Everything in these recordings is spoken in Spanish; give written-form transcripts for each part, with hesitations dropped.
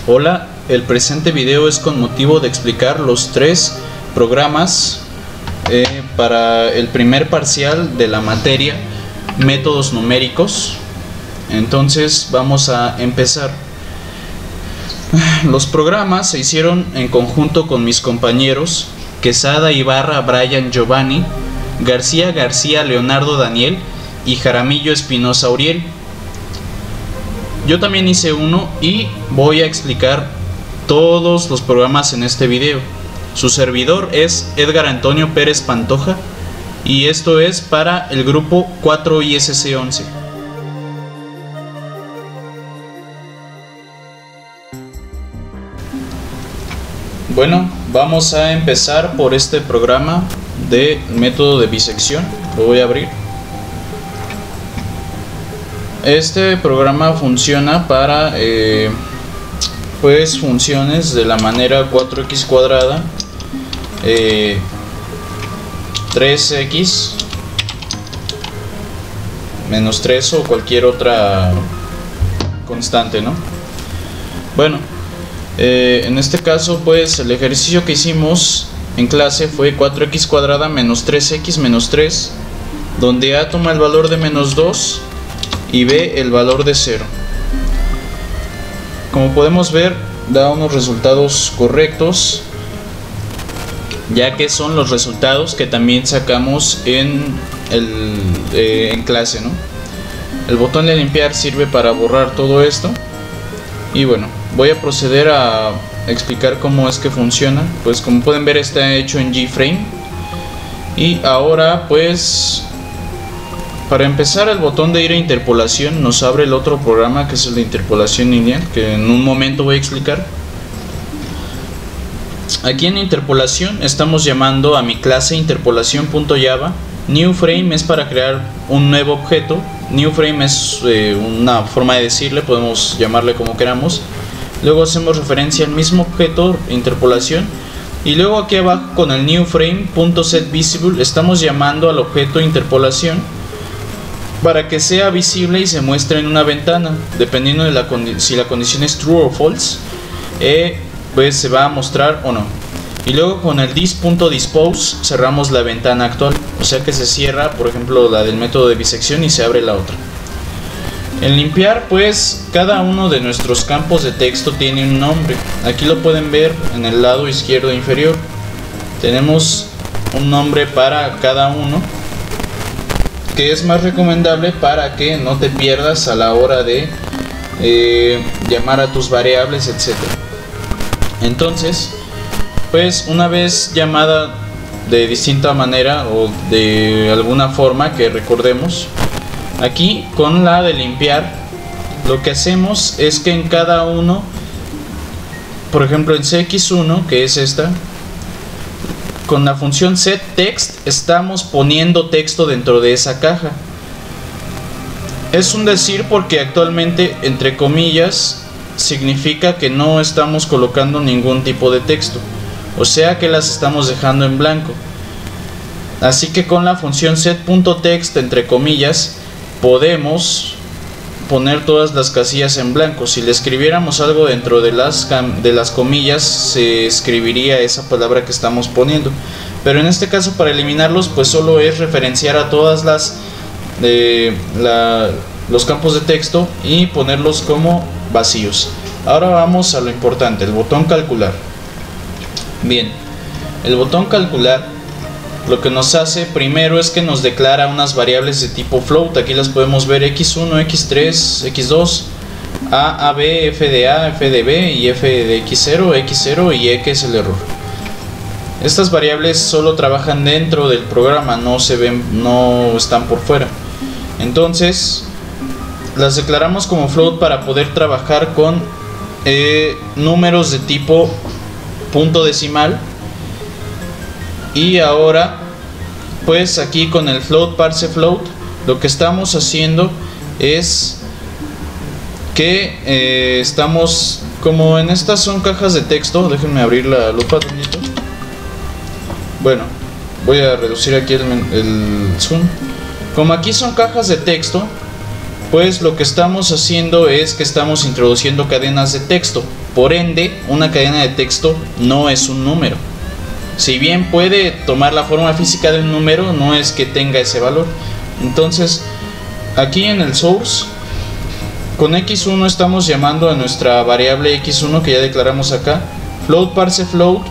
Hola, el presente video es con motivo de explicar los tres programas para el primer parcial de la materia métodos numéricos. Entonces vamos a empezar. Los programas se hicieron en conjunto con mis compañeros Quesada, Ibarra, Brian, Giovanni, García, Leonardo, Daniel y Jaramillo, Espinosa, Uriel. Yo también hice uno y voy a explicar todos los programas en este video. Su servidor es Edgar Antonio Pérez Pantoja y esto es para el grupo 4ISC11. Bueno, vamos a empezar por este programa de método de bisección. Lo voy a abrir. Este programa funciona para pues funciones de la manera 4x cuadrada, 3x menos 3 o cualquier otra constante, ¿no? Bueno, en este caso pues el ejercicio que hicimos en clase fue 4x cuadrada menos 3x menos 3, donde a toma el valor de menos 2 y b el valor de 0. Como podemos ver, da unos resultados correctos, ya que son los resultados que también sacamos en clase, ¿no? El botón de limpiar sirve para borrar todo esto. Y bueno, voy a proceder a explicar cómo es que funciona. Pues como pueden ver, está hecho en G-Frame. Y ahora pues, para empezar, el botón de ir a interpolación nos abre el otro programa, que es el de interpolación lineal, que en un momento voy a explicar. Aquí en interpolación estamos llamando a mi clase interpolación.java. New frame es para crear un nuevo objeto. New frame es una forma de decirle, podemos llamarle como queramos. Luego hacemos referencia al mismo objeto, interpolación. Y luego aquí abajo con el new frame.setVisible estamos llamando al objeto interpolación para que sea visible y se muestre en una ventana. Dependiendo de si la condición es true o false, pues se va a mostrar o no. Y luego con el this.dispose cerramos la ventana actual, o sea que se cierra, por ejemplo, la del método de bisección y se abre la otra. En limpiar, pues cada uno de nuestros campos de texto tiene un nombre. Aquí lo pueden ver en el lado izquierdo inferior. Tenemos un nombre para cada uno, que es más recomendable para que no te pierdas a la hora de llamar a tus variables, etc. Entonces, pues una vez llamada de distinta manera o de alguna forma que recordemos, aquí con la de limpiar, lo que hacemos es que en cada uno, por ejemplo en cx1, que es esta, con la función setText estamos poniendo texto dentro de esa caja. Es un decir porque actualmente, entre comillas, significa que no estamos colocando ningún tipo de texto, o sea que las estamos dejando en blanco. Así que con la función set.text, entre comillas, podemos poner todas las casillas en blanco. Si le escribiéramos algo dentro de las comillas, se escribiría esa palabra que estamos poniendo. Pero en este caso, para eliminarlos, pues solo es referenciar a todas los campos de texto y ponerlos como vacíos. Ahora vamos a lo importante, el botón calcular. Bien, el botón calcular lo que nos hace primero es que nos declara unas variables de tipo float. Aquí las podemos ver: x1, x3, x2, a, ab, f de a, f de b y f de x0, x0 y e, que es el error. Estas variables solo trabajan dentro del programa, no están por fuera. Entonces las declaramos como float para poder trabajar con números de tipo punto decimal. Y ahora pues aquí con el float parse float lo que estamos haciendo es que estamos, como en estas son cajas de texto, déjenme abrir la lupa tantito. Bueno, voy a reducir aquí el zoom. Como aquí son cajas de texto, pues lo que estamos haciendo es que estamos introduciendo cadenas de texto. Por ende, una cadena de texto no es un número. Si bien puede tomar la forma física de un número, no es que tenga ese valor. Entonces, aquí en el source, con x1 estamos llamando a nuestra variable x1 que ya declaramos acá. Float parse float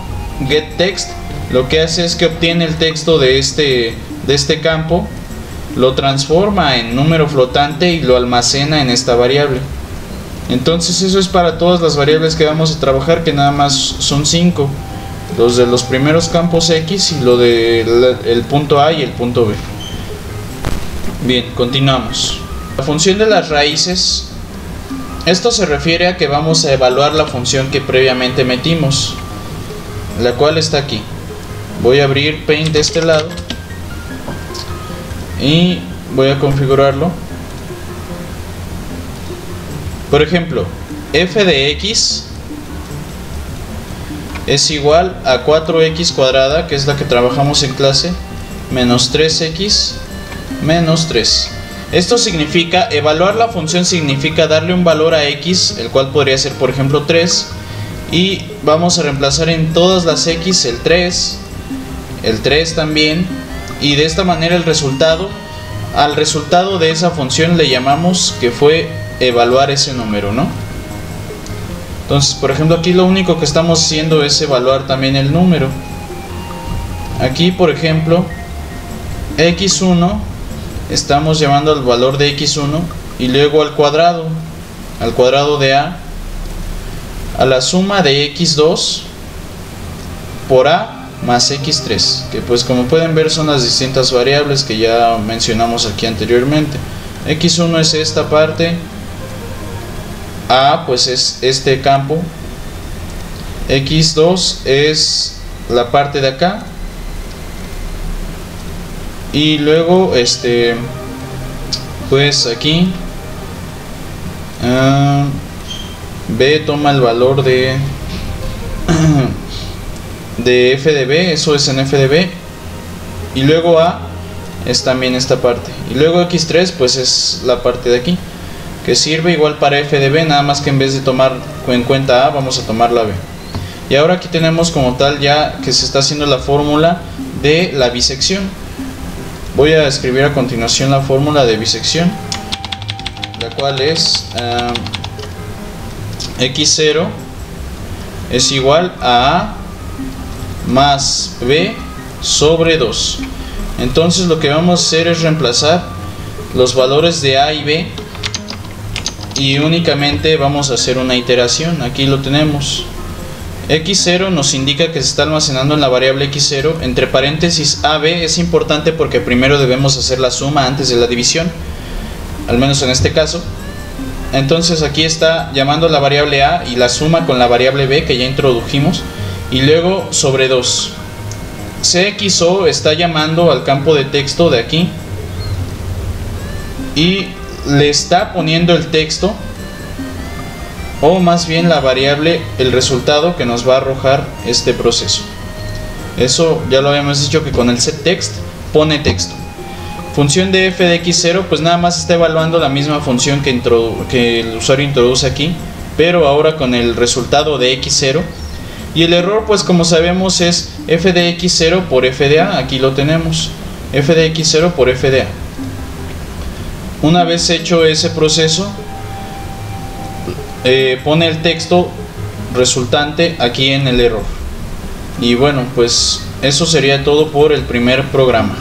get text. Lo que hace es que obtiene el texto de este campo, lo transforma en número flotante y lo almacena en esta variable. Entonces eso es para todas las variables que vamos a trabajar, que nada más son 5. Los de los primeros campos X y lo del punto A y el punto B. Bien, continuamos. La función de las raíces. Esto se refiere a que vamos a evaluar la función que previamente metimos, la cual está aquí. Voy a abrir Paint de este lado y voy a configurarlo. Por ejemplo, f de x es igual a 4x cuadrada, que es la que trabajamos en clase, menos 3x menos 3. Esto significa, evaluar la función significa darle un valor a x, el cual podría ser por ejemplo 3, y vamos a reemplazar en todas las x el 3 también, y de esta manera el resultado, al resultado de esa función le llamamos que fue evaluar ese número, ¿no? Entonces, por ejemplo, aquí lo único que estamos haciendo es evaluar también el número. Aquí, por ejemplo, x1, estamos llamando al valor de x1 y luego al cuadrado de a la suma de x2 por a más x3, que pues como pueden ver son las distintas variables que ya mencionamos aquí anteriormente. x1 es esta parte, a pues es este campo, x2 es la parte de acá, y luego pues aquí b toma el valor de f de b, eso es en f de b, y luego a es también esta parte, y luego x3 pues es la parte de aquí, que sirve igual para f de b, nada más que en vez de tomar en cuenta a, vamos a tomar la b. Y ahora aquí tenemos como tal ya que se está haciendo la fórmula de la bisección. Voy a escribir a continuación la fórmula de bisección, la cual es x0 es igual a más b sobre 2. Entonces lo que vamos a hacer es reemplazar los valores de a y b y únicamente vamos a hacer una iteración. Aquí lo tenemos. x0 nos indica que se está almacenando en la variable x0, entre paréntesis ab es importante porque primero debemos hacer la suma antes de la división, al menos en este caso. Entonces aquí está llamando la variable a y la suma con la variable b que ya introdujimos, y luego sobre 2. cxo está llamando al campo de texto de aquí y le está poniendo el texto, o más bien la variable, el resultado que nos va a arrojar este proceso. Eso ya lo habíamos dicho, que con el setText pone texto. Función de f de x0 pues nada más está evaluando la misma función que el usuario introduce aquí, pero ahora con el resultado de x0. Y el error pues como sabemos es f de x0 por f de a, aquí lo tenemos, f de x0 por f de a. Una vez hecho ese proceso, pone el texto resultante aquí en el error. Y bueno, pues eso sería todo por el primer programa.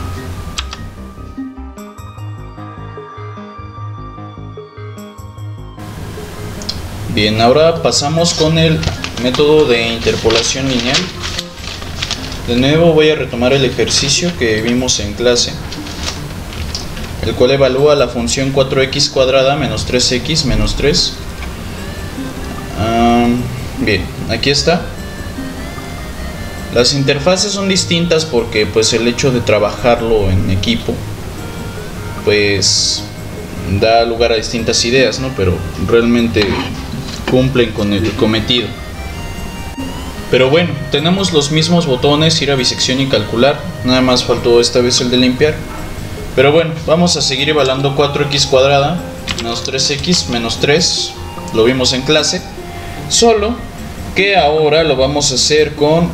Bien, ahora pasamos con el método de interpolación lineal. De nuevo voy a retomar el ejercicio que vimos en clase, el cual evalúa la función 4x cuadrada menos 3x menos 3. Bien, aquí está. Las interfaces son distintas porque pues el hecho de trabajarlo en equipo pues da lugar a distintas ideas, ¿no? Pero realmente cumplen con el cometido. Pero bueno, tenemos los mismos botones, ir a bisección y calcular, nada más faltó esta vez el de limpiar. Pero bueno, vamos a seguir evaluando 4x cuadrada menos 3x menos 3, lo vimos en clase, solo que ahora lo vamos a hacer con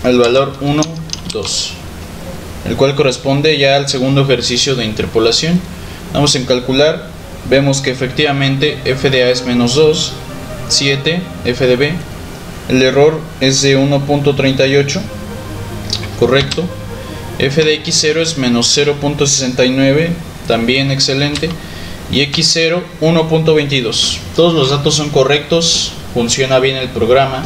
el valor 1, 2, el cual corresponde ya al segundo ejercicio de interpolación. Vamos en calcular, vemos que efectivamente f de a es menos 2, 7, f de b, el error es de 1.38, correcto. F de x0 es menos 0.69, también excelente. Y x0, 1.22. Todos los datos son correctos, funciona bien el programa.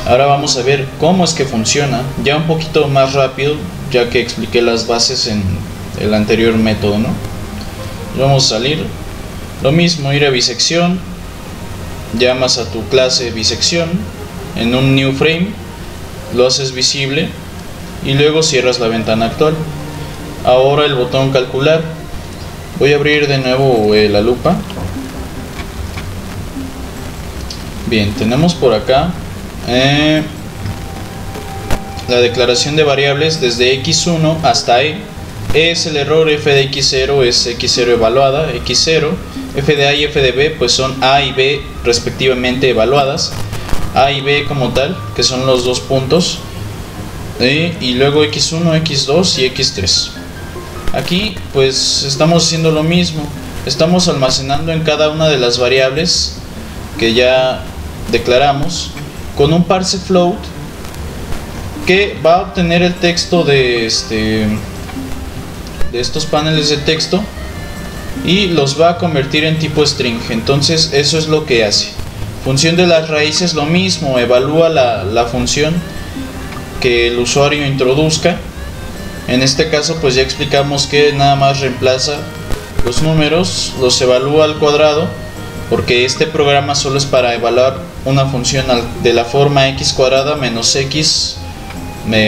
Ahora vamos a ver cómo es que funciona, ya un poquito más rápido, ya que expliqué las bases en el anterior método, ¿no? Vamos a salir, lo mismo, ir a bisección, llamas a tu clase bisección, en un new frame, lo haces visible y luego cierras la ventana actual. Ahora el botón calcular, voy a abrir de nuevo la lupa. Bien, tenemos por acá la declaración de variables desde x1 hasta e. E es el error, f de x0 es x0 evaluada, x0, f de a y f de b pues son a y b respectivamente evaluadas, a y b como tal, que son los dos puntos, y luego x1, x2 y x3. Aquí pues estamos haciendo lo mismo, estamos almacenando en cada una de las variables que ya declaramos con un parse float que va a obtener el texto de estos paneles de texto y los va a convertir en tipo string. Entonces eso es lo que hace. Función de las raíces, lo mismo, evalúa la función que el usuario introduzca. En este caso pues ya explicamos que nada más reemplaza los números, los evalúa al cuadrado, porque este programa solo es para evaluar una función de la forma x cuadrada menos x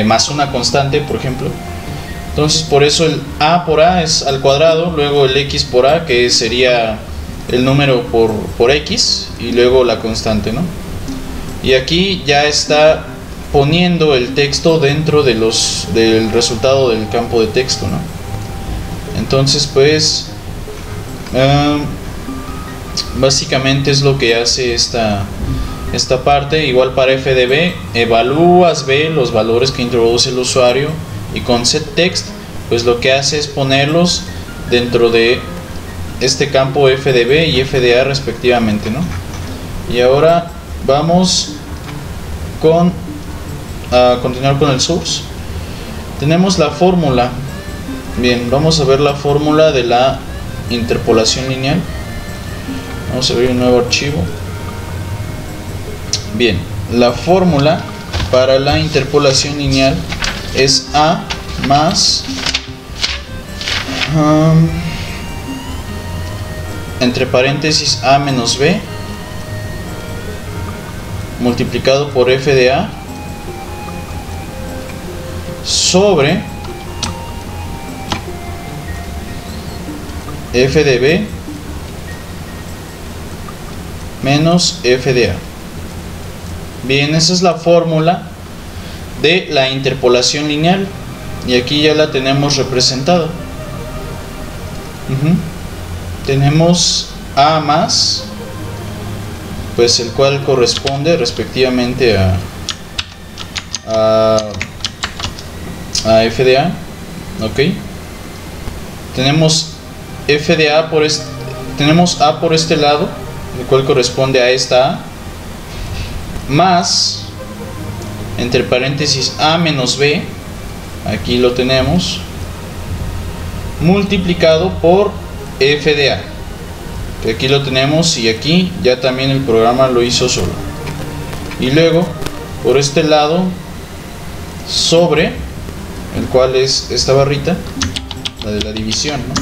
más una constante, por ejemplo. Entonces por eso el a por a es al cuadrado, luego el x por a, que sería el número por x, y luego la constante, ¿no? Y aquí ya está poniendo el texto dentro de del resultado del campo de texto, ¿no? Entonces pues básicamente es lo que hace esta parte. Igual para f de b, evalúas b los valores que introduce el usuario, y con setText pues lo que hace es ponerlos dentro de este campo f de b y f de a respectivamente, ¿no? Y ahora vamos a continuar con el source. Tenemos la fórmula. Bien, vamos a ver la fórmula de la interpolación lineal. Vamos a abrir un nuevo archivo. Bien, la fórmula para la interpolación lineal es a más entre paréntesis a menos b multiplicado por f de a sobre f de b menos f de a. Bien, esa es la fórmula de la interpolación lineal, y aquí ya la tenemos representada. Tenemos a más, pues el cual corresponde respectivamente a f de a, ok. Tenemos f de a tenemos a por este lado, el cual corresponde a esta a, más entre paréntesis a menos b, aquí lo tenemos, multiplicado por f de a, que aquí lo tenemos, y aquí ya también el programa lo hizo solo. Y luego por este lado sobre, el cual es esta barrita, la de la división, ¿no?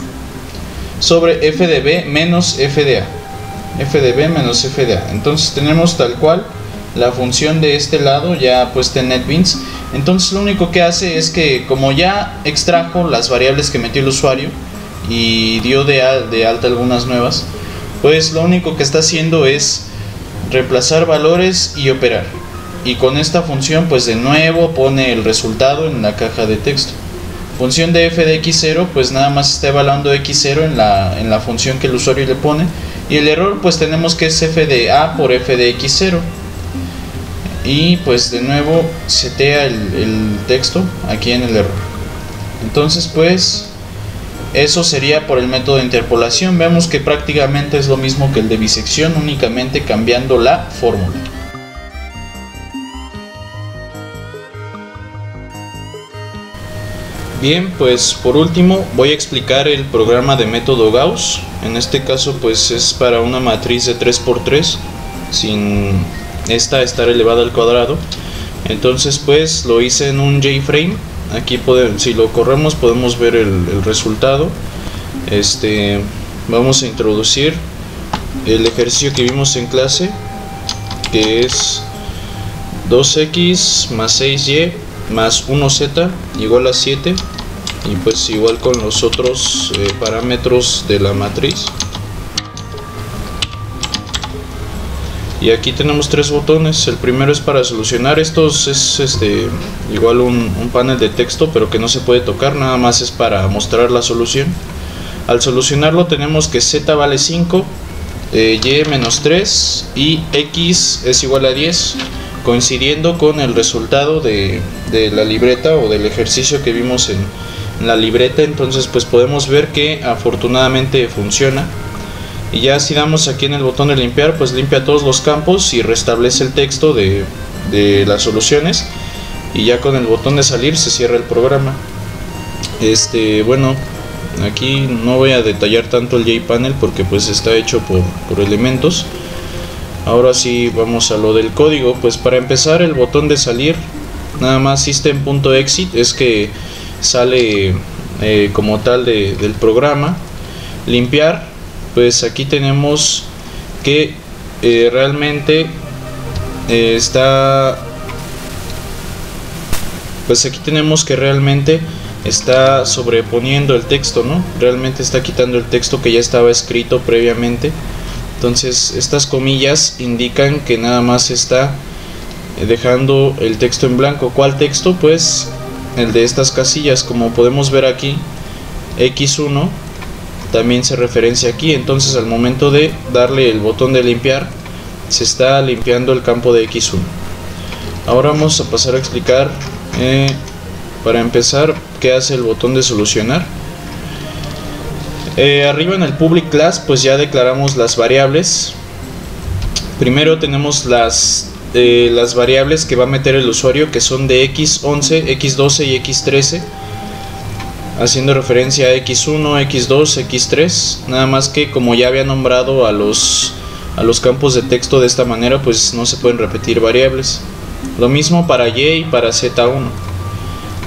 Sobre f de b menos f de a, f de b menos f de a. Entonces tenemos tal cual la función de este lado ya puesta en NetBeans. Entonces lo único que hace es que, como ya extrajo las variables que metió el usuario y dio de alta algunas nuevas, pues lo único que está haciendo es reemplazar valores y operar. Y con esta función pues de nuevo pone el resultado en la caja de texto. Función de f de x0 pues nada más está evaluando x0 en la función que el usuario le pone, y el error pues tenemos que es f de a por f de x0. y pues de nuevo setea el texto aquí en el error. Entonces pues eso sería por el método de interpolación. Veamos que prácticamente es lo mismo que el de bisección, únicamente cambiando la fórmula. Bien, pues por último voy a explicar el programa de método Gauss. En este caso pues es para una matriz de 3×3 sin esta estar elevada al cuadrado. Entonces pues lo hice en un JFrame. Aquí si lo corremos podemos ver el resultado. Vamos a introducir el ejercicio que vimos en clase, que es 2x más 6y más 1z igual a 7, y pues igual con los otros parámetros de la matriz. Y aquí tenemos tres botones. El primero es para solucionar. Estos es igual un panel de texto, pero que no se puede tocar, nada más es para mostrar la solución. Al solucionarlo tenemos que z vale 5, y menos 3 y x es igual a 10, coincidiendo con el resultado de la libreta o del ejercicio que vimos en la libreta. Entonces pues podemos ver que afortunadamente funciona. Y ya si damos aquí en el botón de limpiar, pues limpia todos los campos y restablece el texto de las soluciones, y ya con el botón de salir se cierra el programa. Bueno, aquí no voy a detallar tanto el JPanel porque pues está hecho por elementos. Ahora sí vamos a lo del código. Pues para empezar, el botón de salir, nada más system.exit es que sale como tal del programa. Limpiar, pues aquí tenemos que realmente está sobreponiendo el texto, ¿no? Realmente está quitando el texto que ya estaba escrito previamente. Entonces estas comillas indican que nada más está dejando el texto en blanco. ¿Cuál texto? Pues el de estas casillas. Como podemos ver aquí, x1 también se referencia aquí. Entonces al momento de darle el botón de limpiar, se está limpiando el campo de x1. Ahora vamos a pasar a explicar, para empezar, qué hace el botón de solucionar. Arriba en el public class pues ya declaramos las variables. Primero tenemos las variables que va a meter el usuario, que son de x11, x12 y x13, haciendo referencia a x1, x2, x3. Nada más que como ya había nombrado a los campos de texto de esta manera, pues no se pueden repetir variables. Lo mismo para y y para z1.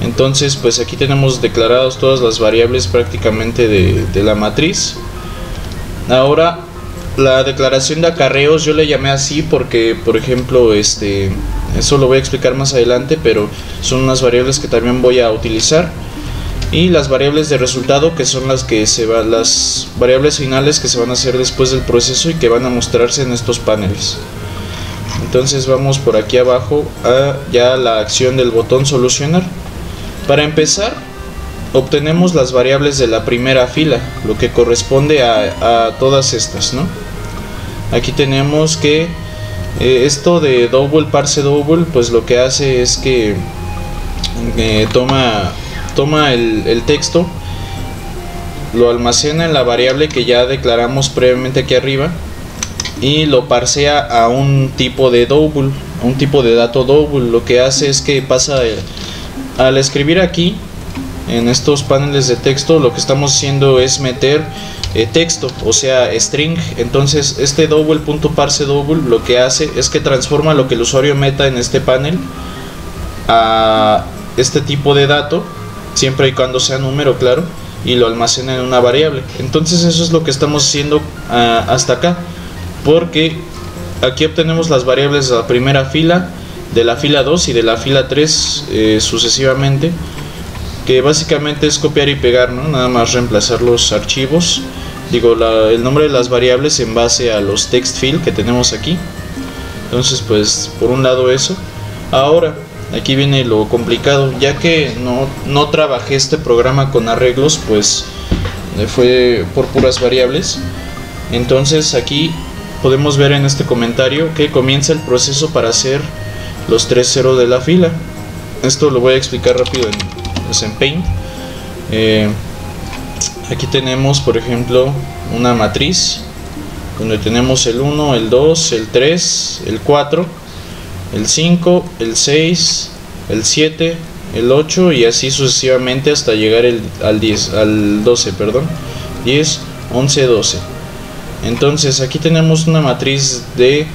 Entonces pues aquí tenemos declaradas todas las variables prácticamente de la matriz. Ahora la declaración de acarreos yo le llamé así porque, por ejemplo, eso lo voy a explicar más adelante, pero son unas variables que también voy a utilizar. Y las variables de resultado, que son las variables finales que se van a hacer después del proceso y que van a mostrarse en estos paneles. Entonces vamos por aquí abajo a ya la acción del botón solucionar. Para empezar, obtenemos las variables de la primera fila, lo que corresponde a todas estas, ¿no? Aquí tenemos que esto de double parse double, pues lo que hace es que toma el texto, lo almacena en la variable que ya declaramos previamente aquí arriba, y lo parsea a un tipo de double, a un tipo de dato double. Lo que hace es que pasa al escribir aquí en estos paneles de texto, lo que estamos haciendo es meter texto, o sea string. Entonces este double.parse double lo que hace es que transforma lo que el usuario meta en este panel a este tipo de dato, siempre y cuando sea número, claro, y lo almacena en una variable. Entonces eso es lo que estamos haciendo hasta acá, porque aquí obtenemos las variables de la primera fila, de la fila 2 y de la fila 3 sucesivamente, que básicamente es copiar y pegar, ¿no? Nada más reemplazar los archivos, el nombre de las variables en base a los text field que tenemos aquí. Entonces pues por un lado eso. Ahora aquí viene lo complicado, ya que no trabajé este programa con arreglos, pues fue por puras variables. Entonces aquí podemos ver en este comentario que comienza el proceso para hacer los 3 ceros de la fila. Esto lo voy a explicar rápido en Paint. Aquí tenemos, por ejemplo, una matriz donde tenemos el 1, el 2, el 3, el 4, el 5, el 6, el 7, el 8 y así sucesivamente hasta llegar al 12, perdón. 10, 11, 12. Entonces aquí tenemos una matriz de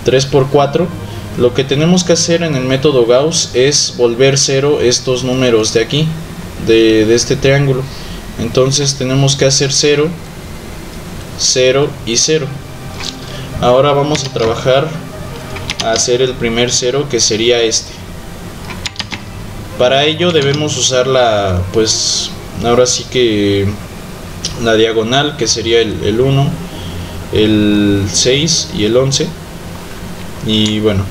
3×4. Lo que tenemos que hacer en el método Gauss es volver cero estos números de aquí, de este triángulo. Entonces tenemos que hacer 0, 0 y 0. Ahora vamos a trabajar a hacer el primer 0, que sería este. Para ello debemos usar ahora sí que la diagonal, que sería el 1, el 6 y el 11. Y bueno,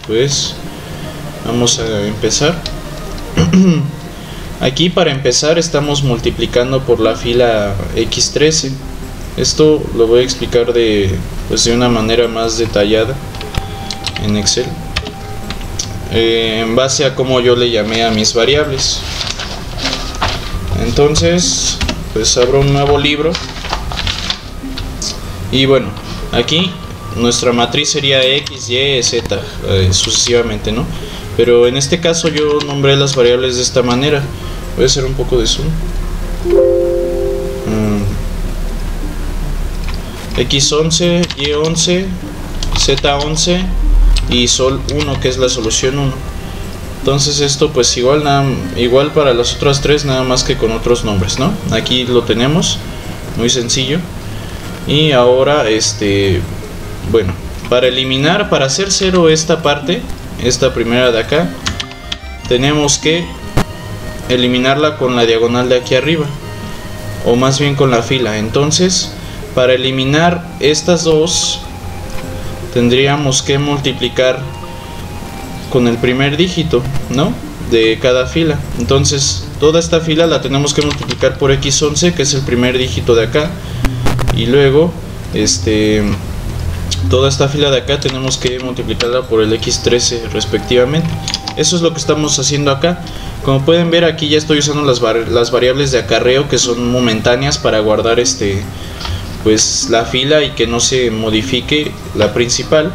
pues vamos a empezar. Aquí para empezar estamos multiplicando por la fila X13. Esto lo voy a explicar de una manera más detallada en Excel, en base a cómo yo le llamé a mis variables. Entonces pues abro un nuevo libro y bueno, aquí nuestra matriz sería X, Y, Z, sucesivamente, ¿no? Pero en este caso yo nombré las variables de esta manera. Voy a hacer un poco de zoom. X11, Y11, Z11 y Sol 1, que es la solución 1. Entonces esto pues igual para las otras tres, nada más que con otros nombres, ¿no? Aquí lo tenemos, muy sencillo. Y ahora bueno, para hacer cero esta parte, esta primera de acá, tenemos que eliminarla con la diagonal de aquí arriba, o más bien con la fila. Entonces para eliminar estas dos tendríamos que multiplicar con el primer dígito, ¿no?, de cada fila. Entonces toda esta fila la tenemos que multiplicar por X11, que es el primer dígito de acá, y luego toda esta fila de acá tenemos que multiplicarla por el X13 respectivamente. Eso es lo que estamos haciendo acá. Como pueden ver, aquí ya estoy usando las variables de acarreo, que son momentáneas para guardar pues la fila y que no se modifique la principal.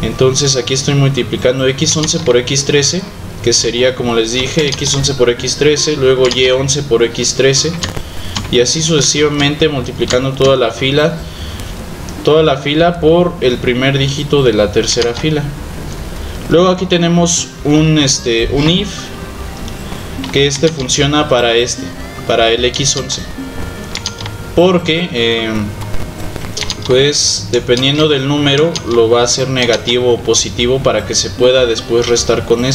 Entonces aquí estoy multiplicando X11 por X13, que sería, como les dije, X11 por X13, luego Y11 por X13, y así sucesivamente multiplicando toda la fila por el primer dígito de la tercera fila. Luego aquí tenemos un if, que funciona para el X11, porque pues dependiendo del número lo va a hacer negativo o positivo para que se pueda después restar con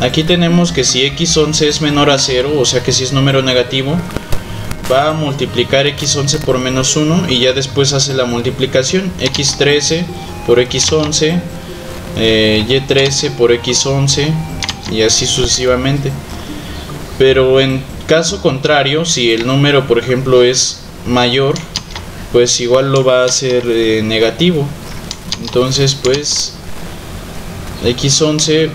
Aquí tenemos que si X11 es menor a 0, o sea que si es número negativo, va a multiplicar X11 por menos 1 y ya después hace la multiplicación X13 por X11, Y13 por X11 y así sucesivamente. Pero en caso contrario, si el número por ejemplo es mayor, pues igual lo va a hacer negativo. Entonces pues X11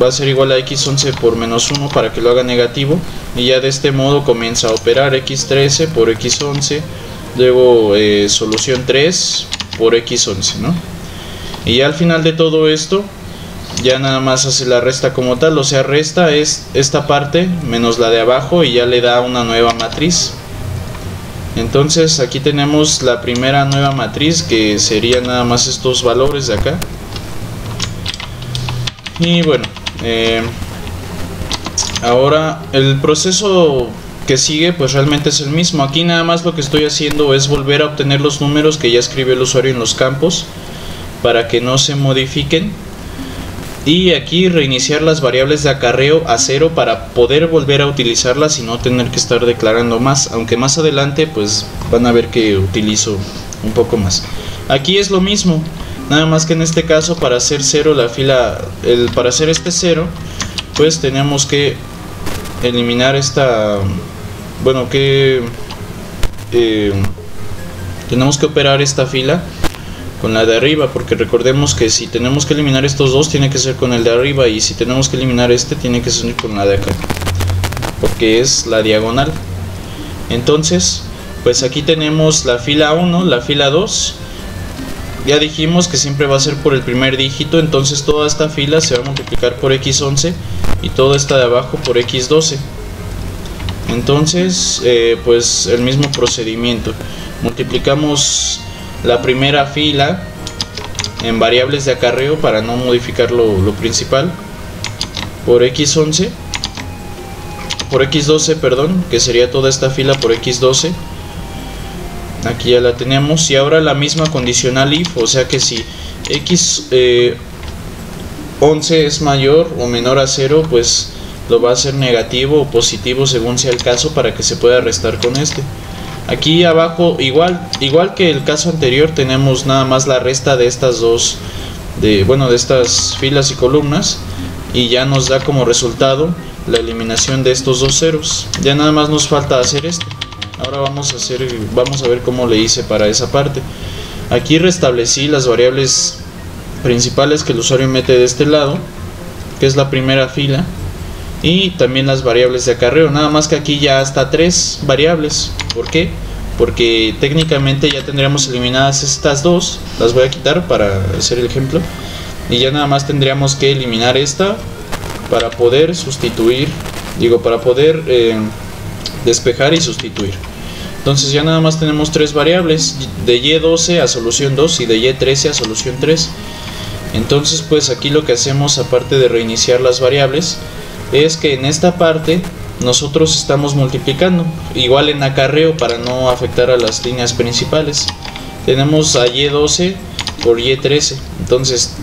va a ser igual a X11 por menos 1 para que lo haga negativo, y ya de este modo comienza a operar X13 por X11, luego solución 3 por X11, ¿no? Y ya al final de todo esto ya nada más hace la resta como tal, o sea, resta es esta parte menos la de abajo y ya le da una nueva matriz. Entonces aquí tenemos la primera nueva matriz, que sería nada más estos valores de acá. Y bueno, ahora el proceso que sigue pues realmente es el mismo. Aquí nada más lo que estoy haciendo es volver a obtener los números que ya escribió el usuario en los campos para que no se modifiquen, y aquí reiniciar las variables de acarreo a 0 para poder volver a utilizarlas y no tener que estar declarando más, aunque más adelante pues van a ver que utilizo un poco más. Aquí es lo mismo, nada más que en este caso para hacer 0 la fila, para hacer este 0 pues tenemos que eliminar tenemos que operar esta fila con la de arriba, porque recordemos que si tenemos que eliminar estos dos tiene que ser con el de arriba, y si tenemos que eliminar este tiene que ser con la de acá, porque es la diagonal. Entonces pues aquí tenemos la fila 1, la fila 2. Ya dijimos que siempre va a ser por el primer dígito, entonces toda esta fila se va a multiplicar por x11 y toda esta de abajo por x12. Entonces pues el mismo procedimiento, multiplicamos la primera fila en variables de acarreo para no modificar lo principal por x11, por x12, perdón, que sería toda esta fila por x12. Aquí ya la tenemos, y ahora la misma condicional if, o sea que si x11 es mayor o menor a 0, pues lo va a hacer negativo o positivo según sea el caso, para que se pueda restar con este. Aquí abajo igual que el caso anterior, tenemos nada más la resta de estas dos, de estas filas y columnas, y ya nos da como resultado la eliminación de estos dos ceros. Ya nada más nos falta hacer esto. Ahora vamos a ver cómo le hice para esa parte. Aquí restablecí las variables principales que el usuario mete de este lado, que es la primera fila, y también las variables de acarreo, nada más que aquí ya hasta 3 variables. ¿Por qué? Porque técnicamente ya tendríamos eliminadas estas dos, las voy a quitar para hacer el ejemplo, y ya nada más tendríamos que eliminar esta para poder sustituir, para poder despejar y sustituir. Entonces ya nada más tenemos 3 variables, de y12 a solución 2 y de y13 a solución 3. Entonces pues aquí lo que hacemos, aparte de reiniciar las variables, es que en esta parte nosotros estamos multiplicando, igual en acarreo, para no afectar a las líneas principales. Tenemos a y12 por y13, entonces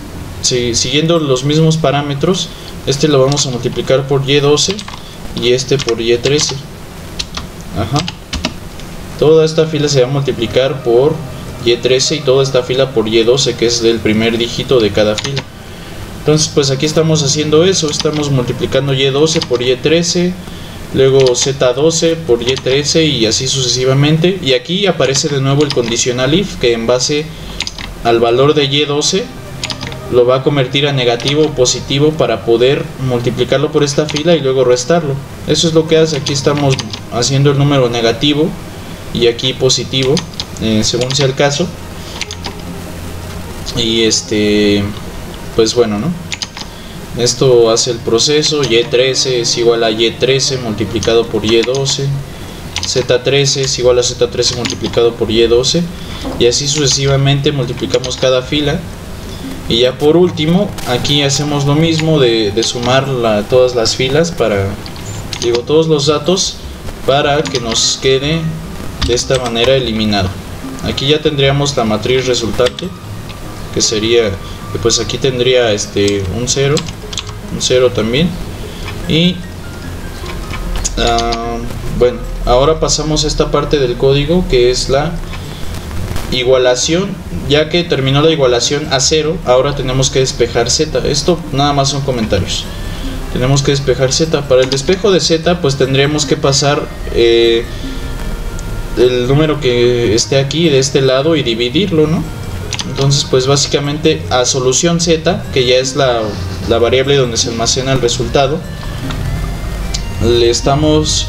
siguiendo los mismos parámetros, este lo vamos a multiplicar por y12 y este por y13. Toda esta fila se va a multiplicar por y13 y toda esta fila por y12, que es del primer dígito de cada fila. Entonces pues aquí estamos haciendo eso, estamos multiplicando y12 por y13, luego z12 por y13 y así sucesivamente. Y aquí aparece de nuevo el condicional if, que en base al valor de y12 lo va a convertir a negativo o positivo para poder multiplicarlo por esta fila y luego restarlo. Eso es lo que hace. Aquí estamos haciendo el número negativo y aquí positivo, según sea el caso. Y pues bueno, ¿no? Esto hace el proceso. Y13 es igual a y13 multiplicado por y12, z13 es igual a z13 multiplicado por y12, y así sucesivamente multiplicamos cada fila. Y ya por último aquí hacemos lo mismo de sumar todas las filas para, todos los datos, para que nos quede de esta manera eliminado. Aquí ya tendríamos la matriz resultante, que sería, pues aquí tendría un 0 también. Y bueno, ahora pasamos a esta parte del código, que es la igualación. Ya que terminó la igualación a 0, ahora tenemos que despejar z. Esto nada más son comentarios. Tenemos que despejar z. Para el despejo de z, pues tendremos que pasar el número que esté aquí de este lado y dividirlo, ¿no? Entonces pues básicamente a solución z, que ya es la variable donde se almacena el resultado, le estamos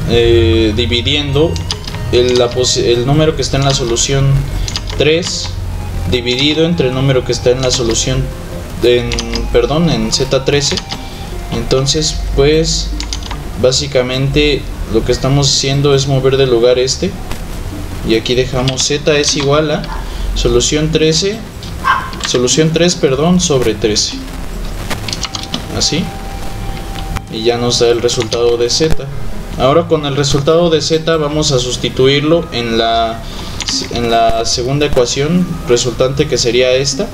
dividiendo el número que está en la solución 3 dividido entre el número que está en la solución en z13. Entonces pues básicamente lo que estamos haciendo es mover de lugar y aquí dejamos z es igual a solución 3 sobre 13, así, y ya nos da el resultado de z. Ahora con el resultado de z vamos a sustituirlo en la segunda ecuación resultante, que sería esta,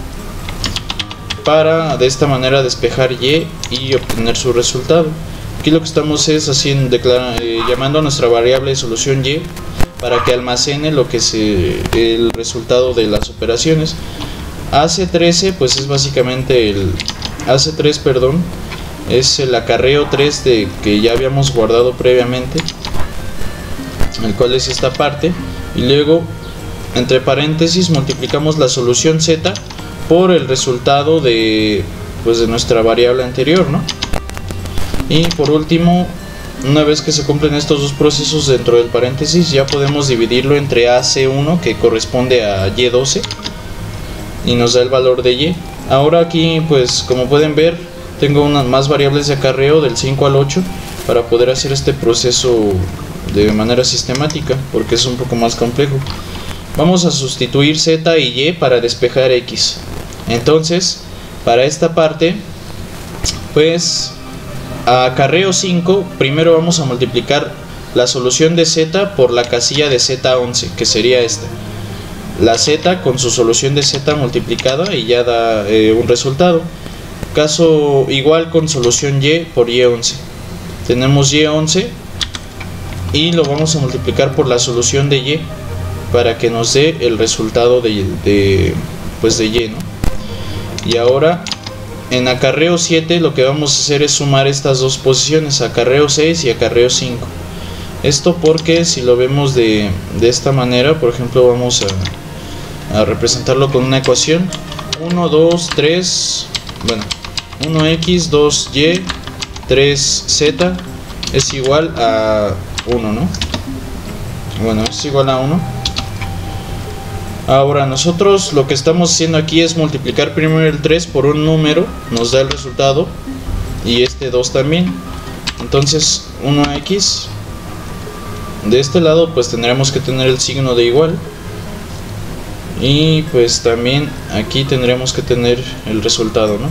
para de esta manera despejar y obtener su resultado. Aquí lo que estamos es llamando a nuestra variable de solución y para que almacene lo que es el resultado de las operaciones. AC13 pues es básicamente es el acarreo 3 que ya habíamos guardado previamente, el cual es esta parte, y luego entre paréntesis multiplicamos la solución z por el resultado de nuestra variable anterior, ¿no? Y por último, una vez que se cumplen estos dos procesos dentro del paréntesis, ya podemos dividirlo entre AC1, que corresponde a Y12, y nos da el valor de Y. Ahora aquí, pues como pueden ver, tengo unas más variables de acarreo del 5 al 8 para poder hacer este proceso de manera sistemática, porque es un poco más complejo. Vamos a sustituir z y y para despejar x. Entonces, para esta parte, pues a acarreo 5, primero vamos a multiplicar la solución de z por la casilla de z11, que sería esta. La z con su solución de z multiplicada y ya da un resultado. Caso igual con solución y por y11. Tenemos y11 y lo vamos a multiplicar por la solución de y para que nos dé el resultado de y, ¿no? Y ahora en acarreo 7 lo que vamos a hacer es sumar estas dos posiciones, acarreo 6 y acarreo 5. Esto porque si lo vemos de esta manera, por ejemplo, vamos a representarlo con una ecuación. 1, 2, 3, bueno, 1x, 2y, 3z es igual a 1, ¿no? Bueno, es igual a 1. Ahora nosotros lo que estamos haciendo aquí es multiplicar primero el 3 por un número, nos da el resultado, y este 2 también. Entonces 1x, de este lado pues tendremos que tener el signo de igual, y pues también aquí tendremos que tener el resultado, ¿no?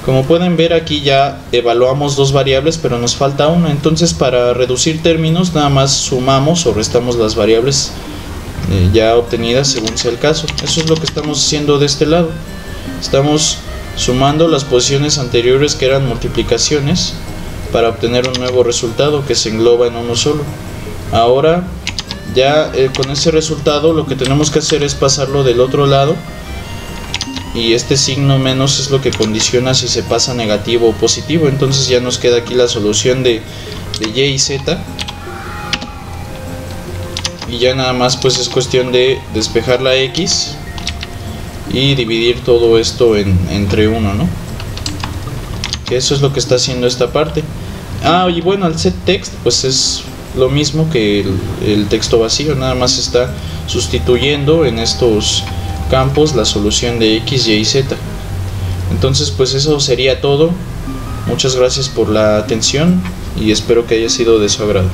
Como pueden ver, aquí ya evaluamos dos variables, pero nos falta una. Entonces, para reducir términos, nada más sumamos o restamos las variables ya obtenidas según sea el caso. Eso es lo que estamos haciendo de este lado. Estamos sumando las posiciones anteriores, que eran multiplicaciones, para obtener un nuevo resultado que se engloba en uno solo. Ahora ya con ese resultado lo que tenemos que hacer es pasarlo del otro lado, y este signo menos es lo que condiciona si se pasa negativo o positivo. Entonces ya nos queda aquí la solución de y y z, y ya nada más pues es cuestión de despejar la x y dividir todo esto entre 1, ¿no? Que eso es lo que está haciendo esta parte. Y bueno, el setText pues es lo mismo que el texto vacío, nada más está sustituyendo en estos campos la solución de x, y z. Entonces pues eso sería todo. Muchas gracias por la atención y espero que haya sido de su agrado.